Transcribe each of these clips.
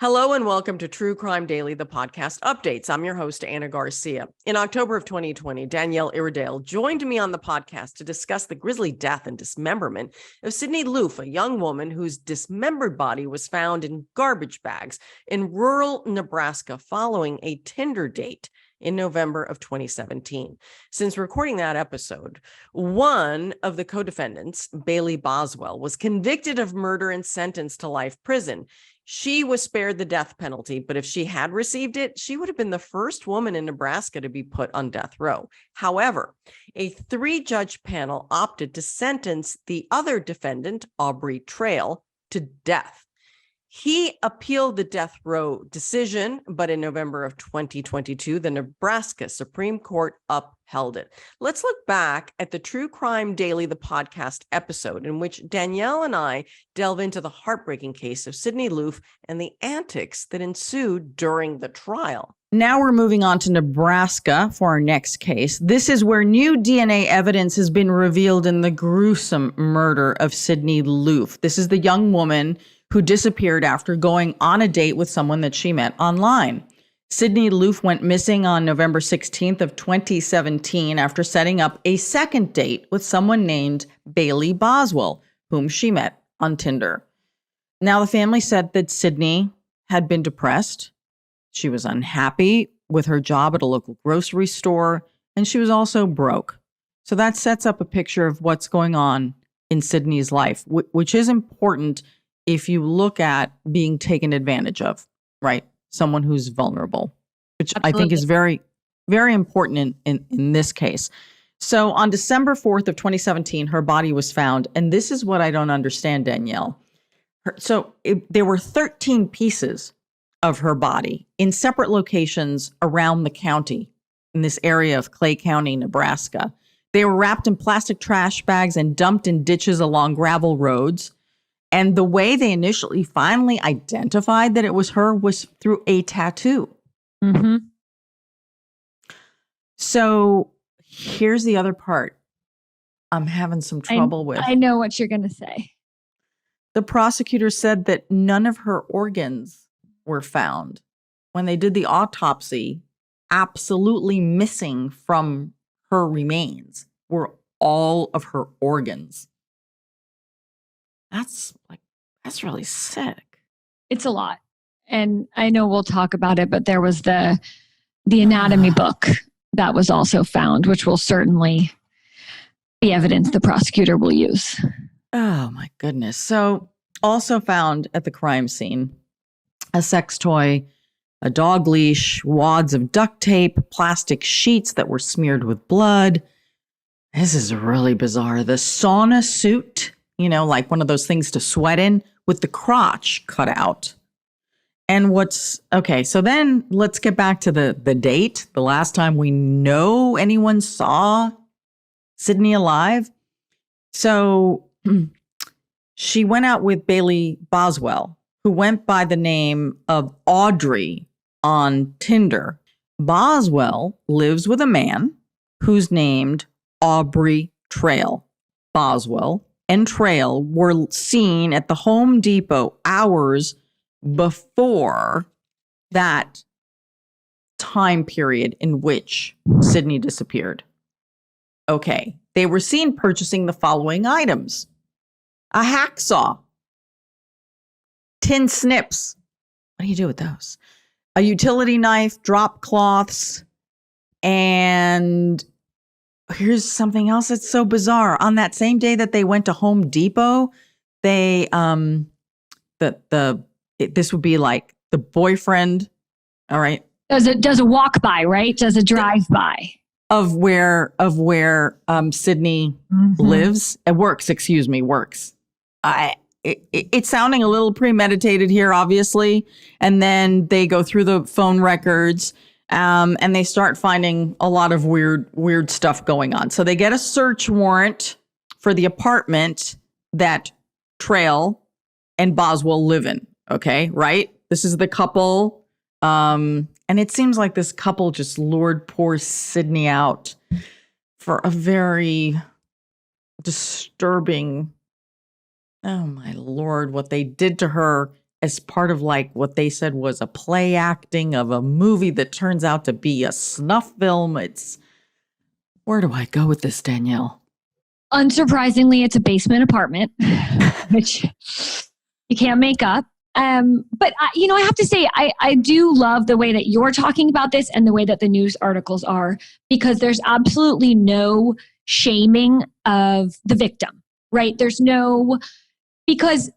Hello and welcome to True Crime Daily, the podcast updates. I'm your host, Anna Garcia. In October of 2020, Danielle Iredale joined me on the podcast to discuss the grisly death and dismemberment of Sydney Loofe, a young woman whose dismembered body was found in garbage bags in rural Nebraska following a Tinder date in November of 2017. Since recording that episode, one of the co-defendants, Bailey Boswell, was convicted of murder and sentenced to life prison. She was spared the death penalty, but if she had received it, she would have been the first woman in Nebraska to be put on death row. However, a 3-judge panel opted to sentence the other defendant, Aubrey Trail, to death. He appealed the death row decision, but in November of 2022, the Nebraska Supreme Court upheld it. Let's look back at the True Crime Daily, the podcast episode, in which Danielle and I delve into the heartbreaking case of Sydney Loofe and the antics that ensued during the trial. Now we're moving on to Nebraska for our next case. This is where new DNA evidence has been revealed in the gruesome murder of Sydney Loofe. This is the young woman who disappeared after going on a date with someone that she met online. Sydney Loofe went missing on November 16th of 2017 after setting up a second date with someone named Bailey Boswell, whom she met on Tinder. Now, the family said that Sydney had been depressed. She was unhappy with her job at a local grocery store, and she was also broke. So that sets up a picture of what's going on in Sydney's life, which is important if you look at being taken advantage of, right? Someone who's vulnerable, which Absolutely. I think is very, very important in this case. So on December 4th of 2017, her body was found. And this is what I don't understand, Danielle. There were 13 pieces of her body in separate locations around the county in this area of Clay County, Nebraska. They were wrapped in plastic trash bags and dumped in ditches along gravel roads. And the way they initially finally identified that it was her was through a tattoo. Mm-hmm. So here's the other part I'm having some trouble with. I know what you're going to say. The prosecutor said that none of her organs were found. When they did the autopsy, absolutely missing from her remains were all of her organs. That's really sick. It's a lot. And I know we'll talk about it, but there was the anatomy book that was also found, which will certainly be evidence the prosecutor will use. Oh my goodness. So also found at the crime scene, a sex toy, a dog leash, wads of duct tape, plastic sheets that were smeared with blood. This is really bizarre. The sauna suit, like one of those things to sweat in with the crotch cut out. And so then let's get back to the date, the last time we know anyone saw Sydney alive. So she went out with Bailey Boswell, who went by the name of Audrey on Tinder. Boswell lives with a man who's named Aubrey Trail. Boswell and Trail were seen at the Home Depot hours before that time period in which Sydney disappeared. Okay, they were seen purchasing the following items: a hacksaw, tin snips. What do you do with those? A utility knife, drop cloths, and here's something else that's so bizarre. On that same day that they went to Home Depot, they this would be like the boyfriend, all right, does a walk by, right? Does a drive by of where Sydney lives. Works. It's sounding a little premeditated here, obviously. And then they go through the phone records. And they start finding a lot of weird stuff going on. So they get a search warrant for the apartment that Trail and Boswell live in. Okay, right? This is the couple. And it seems like this couple just lured poor Sydney out for a very disturbing, oh my Lord, what they did to her as part of like what they said was a play acting of a movie that turns out to be a snuff film. Where do I go with this, Danielle? Unsurprisingly, it's a basement apartment, which you can't make up. But I have to say, I do love the way that you're talking about this and the way that the news articles are, because there's absolutely no shaming of the victim, right? Because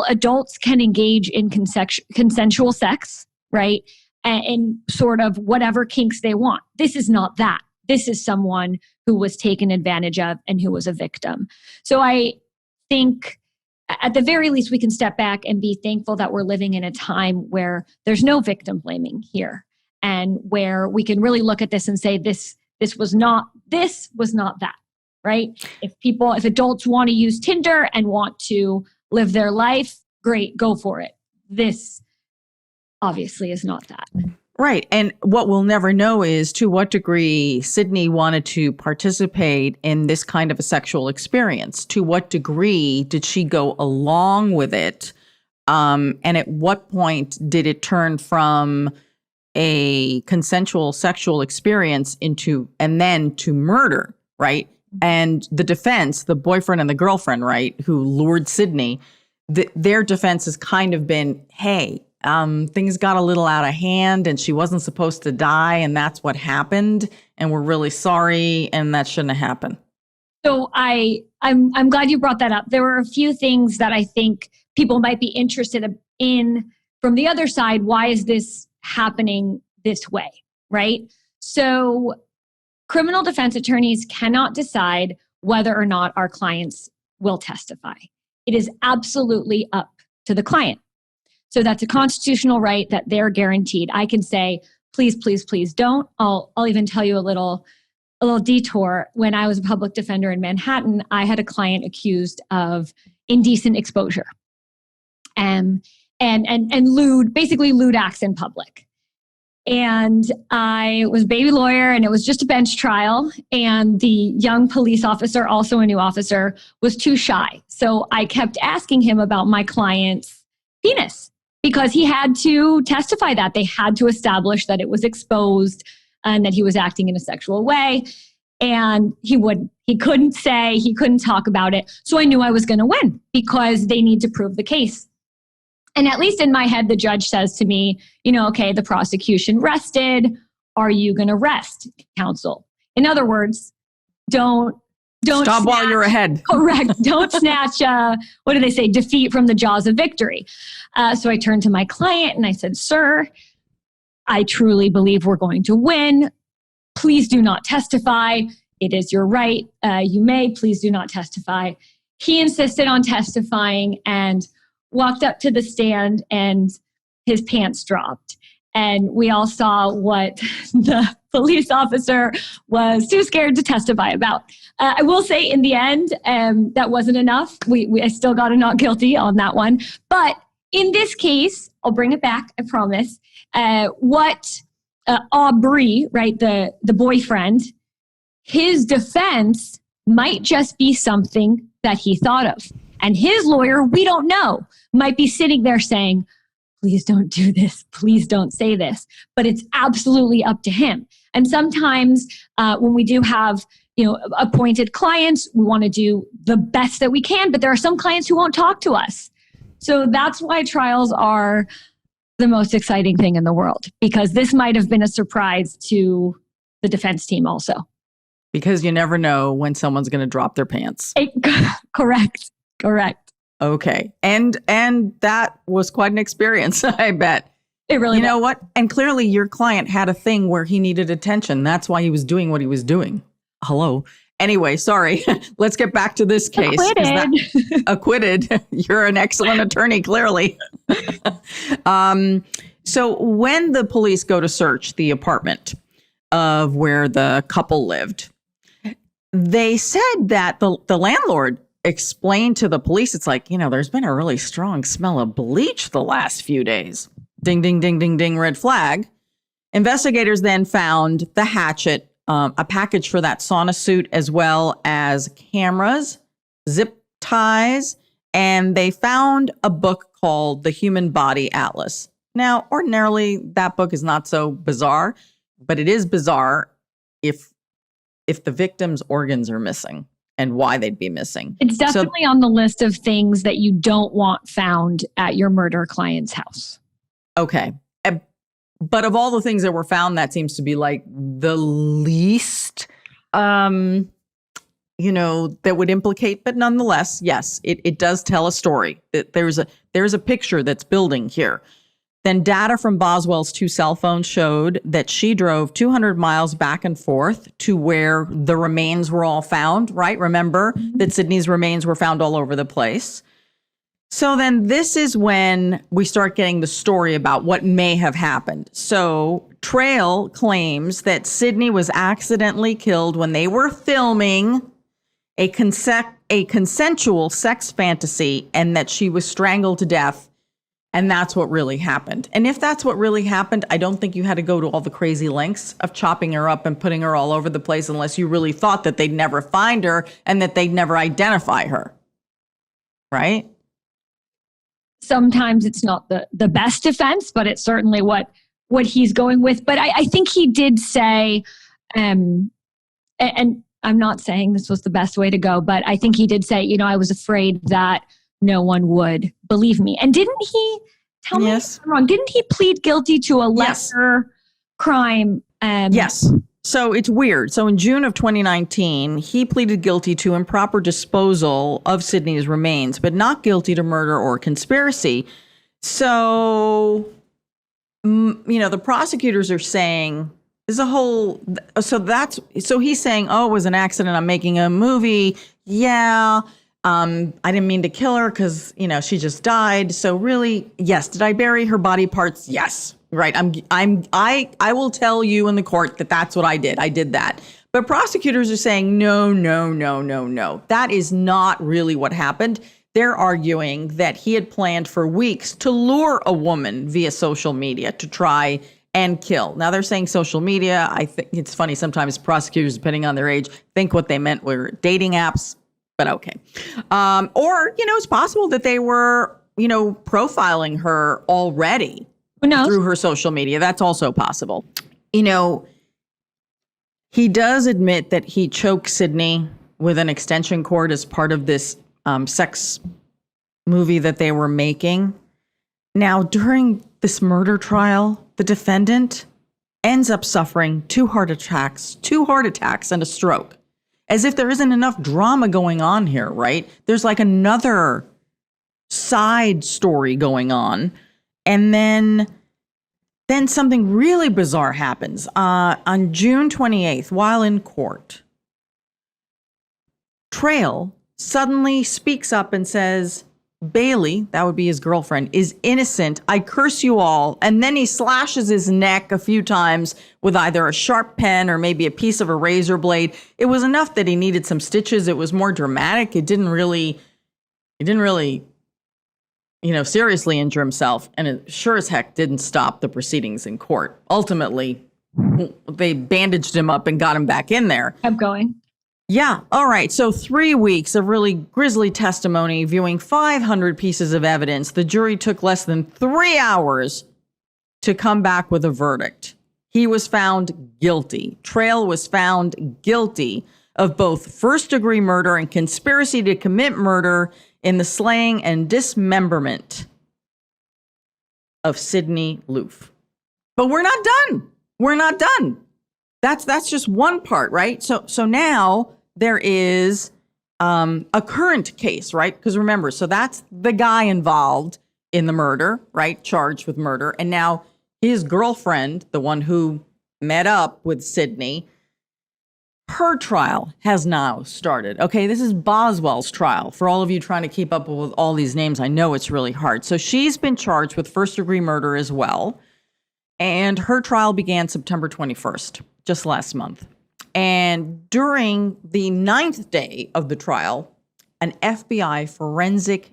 adults can engage in consensual sex, right? And sort of whatever kinks they want. This is not that. This is someone who was taken advantage of and who was a victim. So I think at the very least, we can step back and be thankful that we're living in a time where there's no victim blaming here, and where we can really look at this and say, this was not that, right? If adults want to use Tinder and want to live their life, great, go for it. This obviously is not that. Right. And what we'll never know is to what degree Sydney wanted to participate in this kind of a sexual experience. To what degree did she go along with it? And at what point did it turn from a consensual sexual experience and then to murder, right? And the defense, the boyfriend and the girlfriend, right, who lured Sydney, their defense has kind of been, hey, things got a little out of hand and she wasn't supposed to die, and that's what happened, and we're really sorry, and that shouldn't have happened. So I'm glad you brought that up. There were a few things that I think people might be interested in from the other side. Why is this happening this way, right? So criminal defense attorneys cannot decide whether or not our clients will testify. It is absolutely up to the client. So that's a constitutional right that they're guaranteed. I can say, please, please, please don't. I'll even tell you a little detour. When I was a public defender in Manhattan, I had a client accused of indecent exposure and lewd acts in public. And I was a baby lawyer, and it was just a bench trial. And the young police officer, also a new officer, was too shy. So I kept asking him about my client's penis, because he had to testify that. They had to establish that it was exposed and that he was acting in a sexual way. And he couldn't talk about it. So I knew I was going to win, because they need to prove the case. And at least in my head, the judge says to me, okay, the prosecution rested. Are you going to rest, counsel? In other words, don't stop while you're ahead. Correct. Don't snatch, what do they say, defeat from the jaws of victory. So I turned to my client and I said, sir, I truly believe we're going to win. Please do not testify. It is your right. You may. Please do not testify. He insisted on testifying and walked up to the stand, and his pants dropped. And we all saw what the police officer was too scared to testify about. I will say in the end, that wasn't enough. I still got a not guilty on that one. But in this case, I'll bring it back, I promise. What Aubrey, right, the boyfriend, his defense might just be something that he thought of. And his lawyer, we don't know, might be sitting there saying, please don't do this. Please don't say this. But it's absolutely up to him. And sometimes when we do have, appointed clients, we want to do the best that we can. But there are some clients who won't talk to us. So that's why trials are the most exciting thing in the world, because this might have been a surprise to the defense team also. Because you never know when someone's going to drop their pants. Correct. Okay. And that was quite an experience, I bet. It really was. You know what? And clearly your client had a thing where he needed attention. That's why he was doing what he was doing. Hello. Anyway, sorry. Let's get back to this case. Acquitted. You're an excellent attorney, clearly. So when the police go to search the apartment of where the couple lived, they said that the landlord explained to the police, it's like, there's been a really strong smell of bleach the last few days. Ding, ding, ding, ding, ding, red flag. Investigators then found the hatchet, a package for that sauna suit, as well as cameras, zip ties, and they found a book called The Human Body Atlas. Now, ordinarily, that book is not so bizarre, but it is bizarre if the victim's organs are missing and why they'd be missing. It's definitely on the list of things that you don't want found at your murder client's house. Okay. But of all the things that were found, that seems to be like the least, that would implicate. But nonetheless, yes, it does tell a story. There's a picture that's building here. Then data from Boswell's 2 cell phones showed that she drove 200 miles back and forth to where the remains were all found, right? Remember that Sydney's remains were found all over the place. So then this is when we start getting the story about what may have happened. So Trail claims that Sydney was accidentally killed when they were filming a consensual sex fantasy and that she was strangled to death. And that's what really happened. And if that's what really happened, I don't think you had to go to all the crazy lengths of chopping her up and putting her all over the place unless you really thought that they'd never find her and that they'd never identify her. Right? Sometimes it's not the best defense, but it's certainly what he's going with. But I think he did say, and I'm not saying this was the best way to go, but I think he did say, I was afraid that no one would believe me. And didn't he, tell me if I'm wrong, didn't he plead guilty to a lesser crime? Yes. So it's weird. So in June of 2019, he pleaded guilty to improper disposal of Sydney's remains, but not guilty to murder or conspiracy. So, the prosecutors are saying there's a whole, so he's saying, oh, it was an accident. I'm making a movie. Yeah. I didn't mean to kill her because, she just died. So really, yes. Did I bury her body parts? Yes. Right. I will tell you in the court that that's what I did. I did that. But prosecutors are saying, no. That is not really what happened. They're arguing that he had planned for weeks to lure a woman via social media to try and kill. Now they're saying social media. I think it's funny. Sometimes prosecutors, depending on their age, think what they meant were dating apps. But okay. Or, it's possible that they were, profiling her already through her social media. That's also possible. He does admit that he choked Sydney with an extension cord as part of this sex movie that they were making. Now, during this murder trial, the defendant ends up suffering 2 heart attacks and a stroke. As if there isn't enough drama going on here, right? There's like another side story going on. And then something really bizarre happens. On June 28th, while in court, Trail suddenly speaks up and says, Bailey, that would be his girlfriend, is innocent. I curse you all. And then he slashes his neck a few times with either a sharp pen or maybe a piece of a razor blade. It was enough that he needed some stitches. It was more dramatic. It didn't really, seriously injure himself. And it sure as heck didn't stop the proceedings in court. Ultimately, they bandaged him up and got him back in there. Kept going. Yeah. All right. So 3 weeks of really grisly testimony, viewing 500 pieces of evidence. The jury took less than 3 hours to come back with a verdict. He was found guilty. Trail was found guilty of both first-degree murder and conspiracy to commit murder in the slaying and dismemberment of Sydney Loofe. But we're not done. We're not done. That's just one part, right? So now there is a current case, right? Because remember, so that's the guy involved in the murder, right? Charged with murder. And now his girlfriend, the one who met up with Sydney, her trial has now started. Okay, this is Boswell's trial. For all of you trying to keep up with all these names, I know it's really hard. So she's been charged with first-degree murder as well. And her trial began September 21st, just last month. And during the 9th day of the trial, an FBI forensic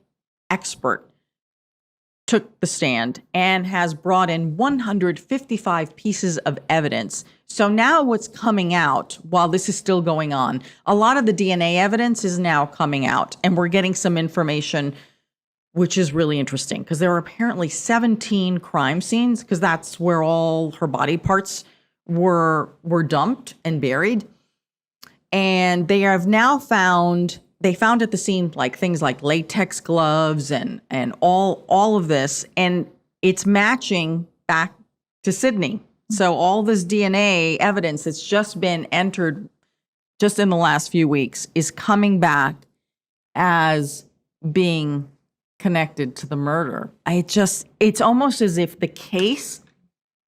expert took the stand and has brought in 155 pieces of evidence. So now what's coming out while this is still going on, a lot of the DNA evidence is now coming out, and we're getting some information which is really interesting because there are apparently 17 crime scenes because that's where all her body parts were dumped and buried. And they have now found at the scene like things like latex gloves and all of this, and it's matching back to Sydney. So all this DNA evidence that's just been entered just in the last few weeks is coming back as being connected to the murder. It's almost as if the case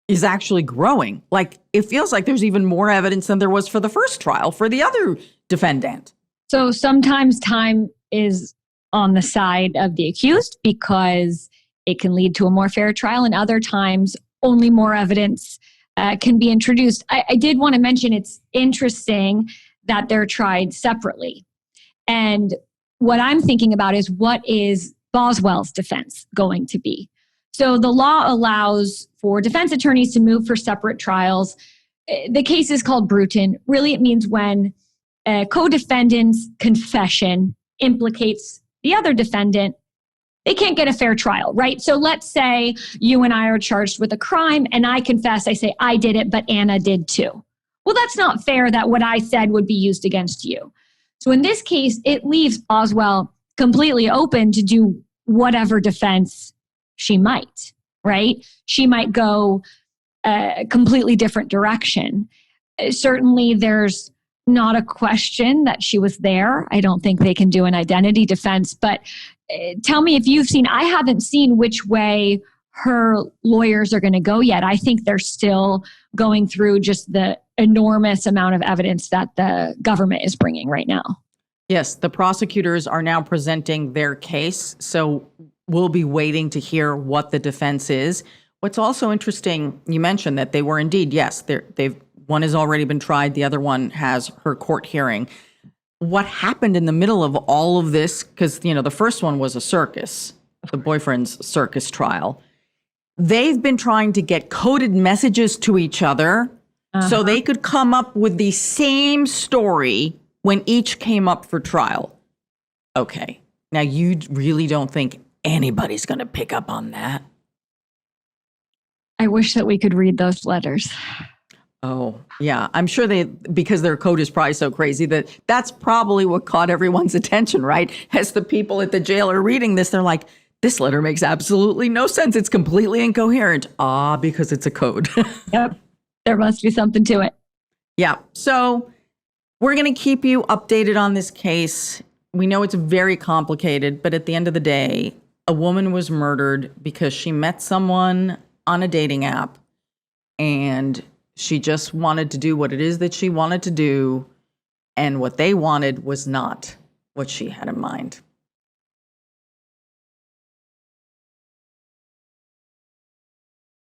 is actually growing. Like, it feels like there's even more evidence than there was for the first trial for the other defendant. So sometimes time is on the side of the accused because it can lead to a more fair trial, and other times only more evidence can be introduced. I did want to mention it's interesting that they're tried separately. And what I'm thinking about is, what is Boswell's defense going to be? So the law allows for defense attorneys to move for separate trials. The case is called Bruton. Really, it means when a co-defendant's confession implicates the other defendant, they can't get a fair trial, right? So let's say you and I are charged with a crime and I confess, I say, I did it, but Anna did too. Well, that's not fair that what I said would be used against you. So in this case, it leaves Boswell completely open to do whatever defense she might, right? She might go a completely different direction. Certainly, there's not a question that she was there. I don't think they can do an identity defense, but tell me if you've seen, I haven't seen which way her lawyers are going to go yet. I think they're still going through just the enormous amount of evidence that the government is bringing right now. Yes, the prosecutors are now presenting their case, so we'll be waiting to hear what the defense is. What's also interesting, you mentioned that they were indeed, yes, one has already been tried, the other one has her court hearing. What happened in the middle of all of this, because, the first one was a circus, the boyfriend's circus trial. They've been trying to get coded messages to each other so they could come up with the same story when each came up for trial. Okay, now you really don't think anybody's going to pick up on that? I wish that we could read those letters. Oh, yeah. I'm sure because their code is probably so crazy that's probably what caught everyone's attention, right? As the people at the jail are reading this, they're like, this letter makes absolutely no sense. It's completely incoherent. Because it's a code. Yep. There must be something to it. Yeah. So we're going to keep you updated on this case. We know it's very complicated, but at the end of the day, a woman was murdered because she met someone on a dating app and she just wanted to do what it is that she wanted to do. And what they wanted was not what she had in mind.